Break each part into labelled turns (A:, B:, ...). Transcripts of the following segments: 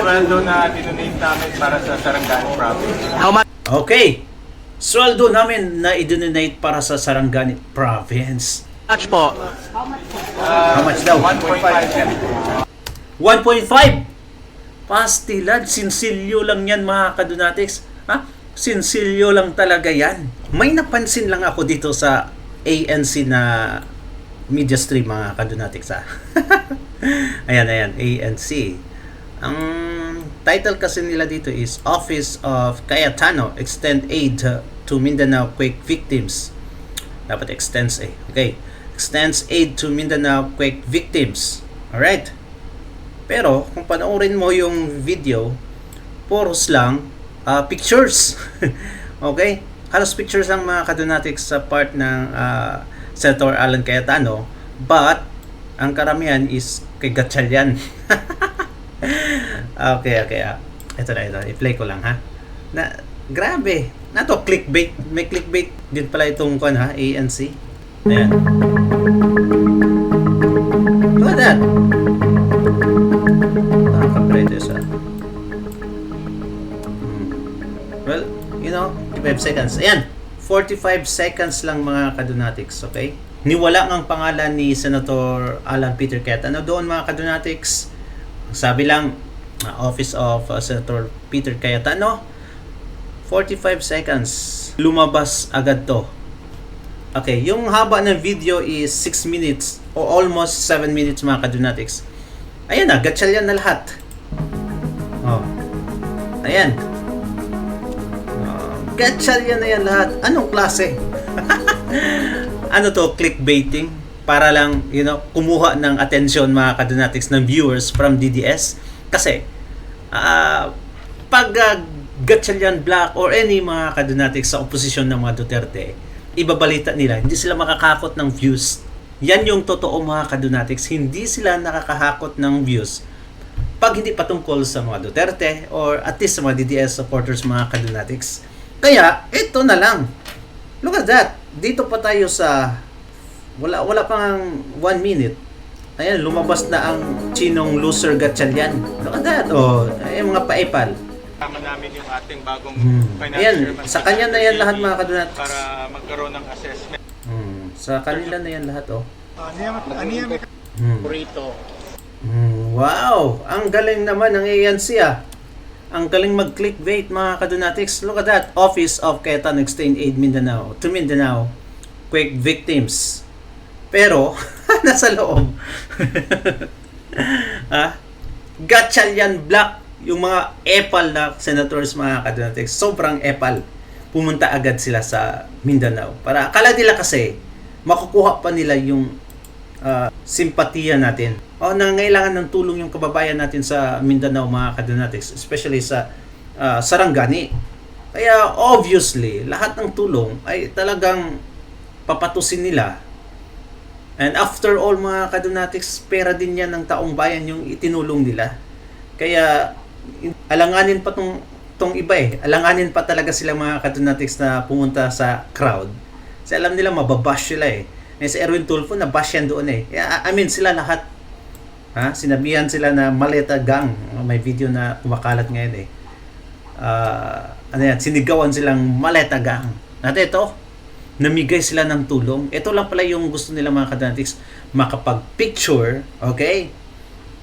A: Sweldo na dinonate namin para sa Sarangani Province.
B: How much?
C: Okay. Sweldo namin na i-donate para sa Sarangani Province.
B: Po?
C: How much daw?
A: 1.5.
C: 1.5. Pastilan, sinsilyo lang yan mga kadonatics. Ha? Sinsilyo lang talaga yan. May napansin lang ako dito sa ANC na media stream mga kadonatics ha. ayan, ANC. Ang title kasi nila dito is Office of Cayetano Extend Aid to Mindanao Quake Victims. Dapat extends Okay. Extends aid to Mindanao Quake Victims. Alright. Pero kung panoorin mo yung video, puros lang pictures. Okay? Halos pictures lang mga kadonatics sa part ng Senator Alan Cayetano, but ang karamihan is kay Gatchalian. Okay. Ito na. I-play ko lang ha. Grabe. Nato clickbait. May clickbait din pala itong ANC. Ayan. Look at that. Nakaka-pretes ha. Well, 5 seconds. Ayan. 45 seconds lang mga kadonatics. Okay? Niwala ang pangalan ni Senator Alan Peter Cayetano doon mga kadonatics. Sabi lang, Office of Senator Peter Cayetano, 45 seconds. Lumabas agad to. Okay, yung haba ng video is 6 minutes o almost 7 minutes mga kadonatics. Ayan na, Gatchalian na lahat. Oh. Ayan. Gatchalian na yan lahat. Anong klase? Ano to, clickbaiting? Para lang, kumuha ng atensyon mga kadonatics ng viewers from DDS. Kasi, pag Gatchalian Black or any mga kadonatics sa oposisyon ng mga Duterte, ibabalita nila, hindi sila makakakot ng views. Yan yung totoo mga kadonatics. Hindi sila nakakahakot ng views pag hindi patungkol sa mga Duterte or at least sa mga DDS supporters mga kadonatics. Kaya, ito na lang. Look at that. Dito pa tayo sa wala pang 1 minute. Ayan, lumabas na ang chinong loser Gatchalian. Look at that. Oh, yung mga paipal.
A: Tama namin yung ating bagong financial
C: Ayan,
A: chairman
C: sa kanya na yan lahat mga kadonatics.
A: para magkaroon ng assessment.
C: Sa kanila na yan lahat
B: Burrito.
C: Wow, ang galing naman ng ANC ah. Ang galing mag-clickbait mga kadonatics. Look at that. Office of Cayetano Extend Aid Mindanao to Mindanao Quake Victims. Pero, nasa loob. Gatchalian Black, yung mga epal na senators mga kadonatics. Sobrang epal. Pumunta agad sila sa Mindanao. Para, akala nila kasi, makukuha pa nila yung simpatiya natin. O nangangailangan ng tulong yung kababayan natin sa Mindanao mga kadonatics, especially sa Sarangani. Kaya obviously, lahat ng tulong ay talagang papatusin nila. And after all mga kadonatics, pera din yan ng taong bayan yung itinulong nila. Kaya alanganin pa tong iba Alanganin pa talaga sila mga kadonatics na pumunta sa crowd. Kasi alam nila mababash sila Si Erwin Tulfo nabash yan doon sila lahat. Sinabihan sila na Maleta Gang. May video na kumakalat ngayon sinigawan silang Maleta Gang. At ito, namigay sila ng tulong. Ito lang pala yung gusto nila mga kadonatics, makapag-picture, okay?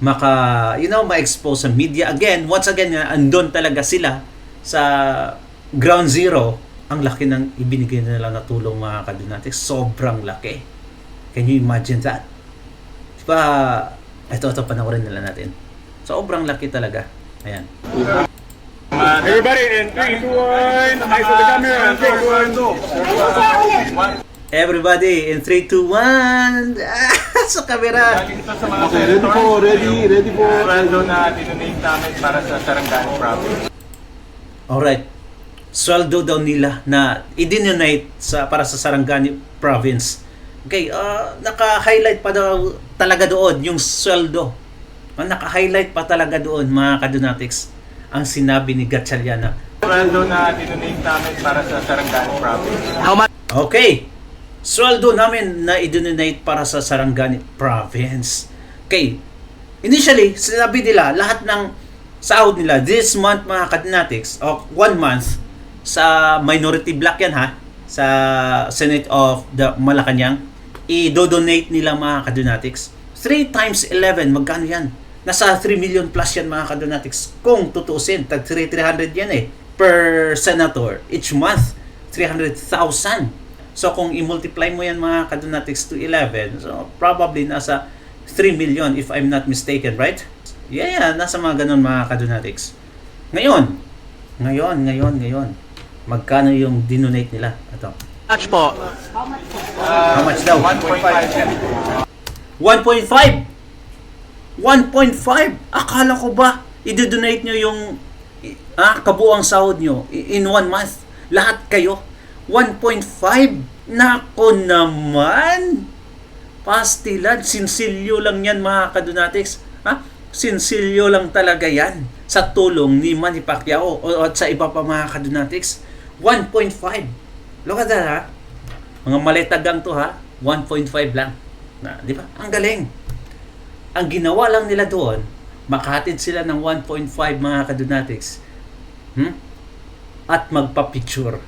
C: Ma-expose sa media again. Once again, andun talaga sila sa ground zero. Ang laki ng ibinigay nila na tulong mga kadonatics. Sobrang laki. Can you imagine that? Diba, ito panoorin nila natin. Sobrang laki talaga. Ayan.
A: Everybody in 3, 2, 1. Eyes on the camera. 3, 2, 1.
C: Everybody in 3, 2, 1. Sa camera.
A: Ito sa mga senator. Ready po. Sweldo na dinonate namin para sa Sarangani Province.
C: Alright. Sweldo daw nila na i-donate para sa Sarangani Province. Okay, naka-highlight pa daw talaga doon yung sweldo. Naka-highlight pa talaga doon mga kadonatics ang sinabi ni Gatchalian.
A: Sweldo na dinonate namin para sa Sarangani Province.
B: How much?
C: Okay. Sweldo namin na i-donate para sa Sarangani Province. Okay. Initially, sinabi nila lahat ng sahod nila this month mga kadinatics, o 1 month, sa minority block yan ha, sa Senate of the Malacanang, i-donate nila mga kadinatics. 3 times 11, magkano yan? Nasa 3 million plus yan mga kadinatics. Kung tutuusin, tag 300 yan per senator each month, 300,000. So kung i-multiply mo yan mga kadonatics to 11, so probably nasa 3 million if I'm not mistaken, right? Yeah, nasa mga ganun mga kadonatics. Ngayon. Magkano yung dinonate nila? Ito.
B: Much po?
C: How much daw? 1.5. 1.5? Akala ko ba i-donate nyo yung kabuang sahod nyo in 1 month? Lahat kayo? 1.5? Nako naman! Pastilan, sinsilyo lang yan mga kadonatics. Sinsilyo lang talaga yan sa tulong ni Manny Pacquiao at sa iba pa mga kadonatics. 1.5. Look at that ha. Mga maletagang to ha. 1.5 lang. Di ba? Ang galing. Ang ginawa lang nila doon, makahatid sila ng 1.5 mga kadonatics. At magpa-picture.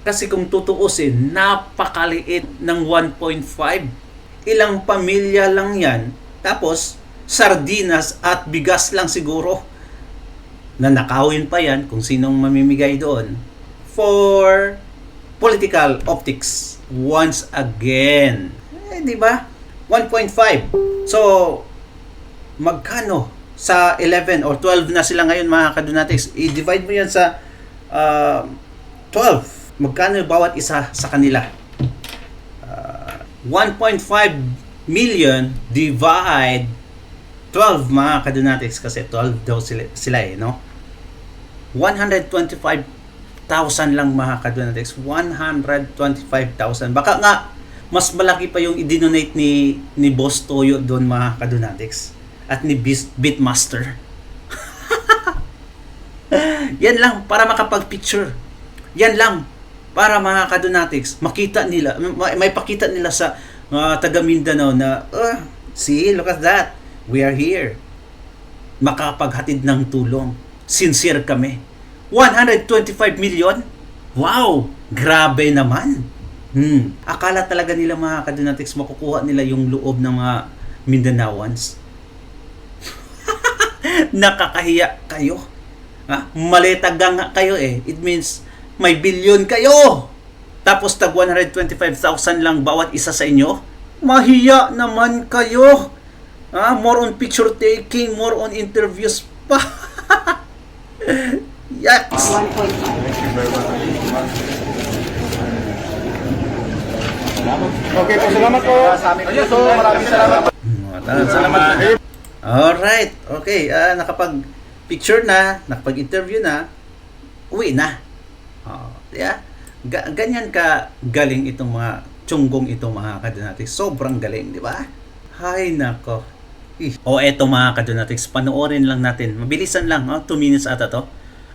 C: Kasi kung tutuusin, napakaliit ng 1.5. Ilang pamilya lang yan. Tapos, sardinas at bigas lang siguro. Nanakawin pa yan kung sinong mamimigay doon. For political optics. Once again. Di ba? 1.5. So, magkano? Sa 11 or 12 na sila ngayon mga kadonatics. I-divide mo yan sa 12. Magkano bawat isa sa kanila? 1.5 million divide 12 mga kadonatics kasi 12 daw sila no? 125,000 lang mga kadonatics. 125,000. Baka nga mas malaki pa yung i-donate ni Boss Toyo doon mga kadonatics at ni Beatmaster. Yan lang para makapag-picture. Yan lang para mga kadonatics makita nila, may pakita nila sa taga Mindanao na see, look at that, we are here, makapaghatid ng tulong, sincere kami. 125 million, wow, grabe naman. Akala talaga nila mga kadonatics makukuha nila yung loob ng mga Mindanaoans. Nakakahiya kayo. Maletagang kayo it means may bilyon kayo. Tapos tag 125,000 lang bawat isa sa inyo. Mahiya naman kayo. More on picture taking, more on interviews pa. Yaks.
A: Okay po, salamat po.
B: Maraming salamat.
C: Salamat. Alright. Okay, nakapag-picture na, nakapag-interview na, uwi na. Yeah. Ganyan ka galing itong mga tsunggong itong mga kadonatics. Sobrang galing, di ba? Hay nako. Eto mga kadonatics, panoorin lang natin. Mabilisan lang, 2 minutes ata to,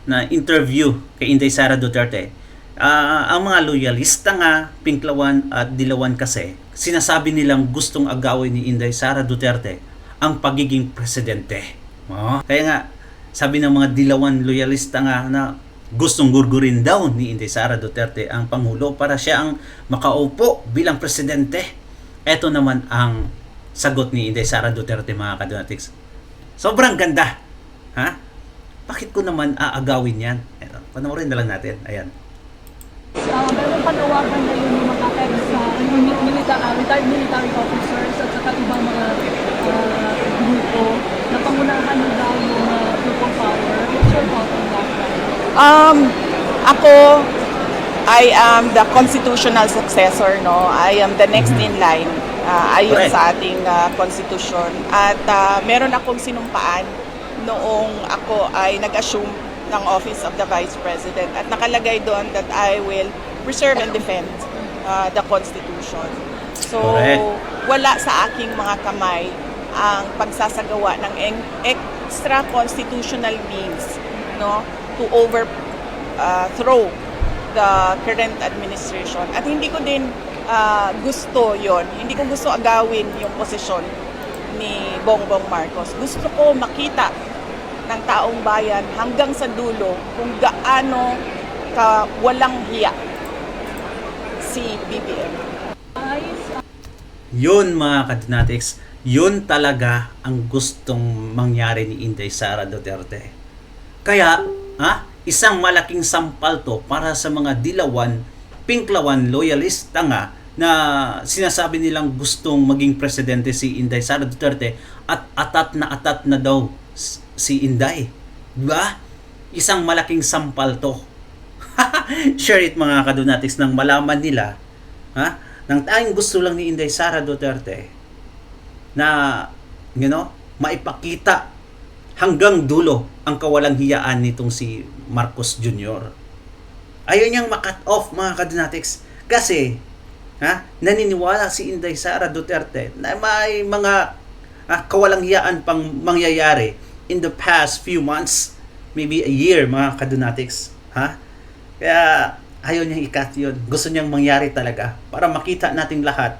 C: na interview kay Inday Sara Duterte. Ang mga loyalista nga, Pinklawan at Dilawan kasi, sinasabi nilang gustong agawin ni Inday Sara Duterte ang pagiging presidente. Kaya nga, sabi ng mga Dilawan loyalista nga na gustong gurgurin daw ni Inday Sara Duterte ang Pangulo para siya ang makaupo bilang presidente. Ito naman ang sagot ni Inday Sara Duterte mga kadonatics. Sobrang ganda. Bakit ko naman aagawin yan? Panoorin na lang natin. Ayan.
D: Meron panawagan na yun yung mga retired military officers at saka ibang mga grupo na pangunahan nyo daw yung people power. What's your thought on that?
E: Ako, I am the constitutional successor, no? I am the next in line ayon sa ating constitution. At meron akong sinumpaan noong ako ay nag-assume ng Office of the Vice President. At nakalagay doon that I will preserve and defend the Constitution. So, wala sa aking mga kamay ang pagsasagawa ng extra constitutional means, no, to overthrow the current administration. At hindi ko din gusto yon. Hindi ko gusto agawin yung posisyon ni Bongbong Marcos. Gusto ko makita ng taong bayan hanggang sa dulo kung gaano ka walang hiya si BBM.
C: Yun mga kadinatics, yun talaga ang gustong mangyari ni Inday Sara Duterte. Kaya, isang malaking sampal to para sa mga dilawan, pinklawan, loyalista nga na sinasabi nilang gustong maging presidente si Inday Sara Duterte at atat na daw si Inday. Diba? Isang malaking sampal to. Share it mga kadonatics nang malaman nila nang tayong gusto lang ni Inday Sara Duterte na maipakita hanggang dulo ang kawalang hiyaan nitong si Marcos Jr. Ayaw niyang makat off mga kadonatics kasi naniniwala si Inday Sara Duterte na may mga kawalang hiyaan pang mangyayari in the past few months, maybe a year mga kadonatics. Kaya ayaw niyang ikat yun. Gusto niyang mangyari talaga para makita nating lahat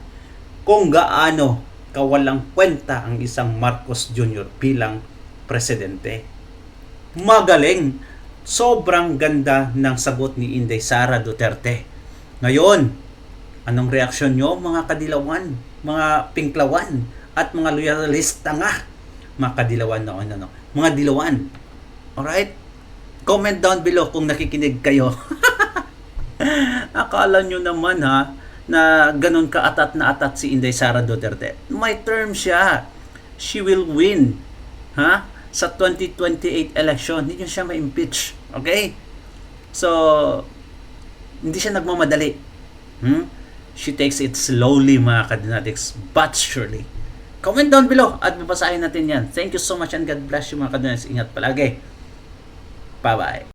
C: kung gaano kawalang kwenta ang isang Marcos Jr. bilang presidente. Magaling. Sobrang ganda ng sagot ni Inday Sara Duterte. Ngayon, anong reaksyon nyo mga kadilawan, mga pinklawan, at mga loyalista nga? Mga kadilawan mga dilawan. Alright? Comment down below kung nakikinig kayo. Akala nyo naman na ganun ka-atat na atat si Inday Sara Duterte. May term siya. She will win. Sa 2028 election. Hindi nyo siya ma-impeach. Okay? So, hindi siya nagmamadali. She takes it slowly mga kadonatics, but surely. Comment down below at babasahin natin yan. Thank you so much and God bless you mga kadonatics. Ingat palagi. Bye-bye.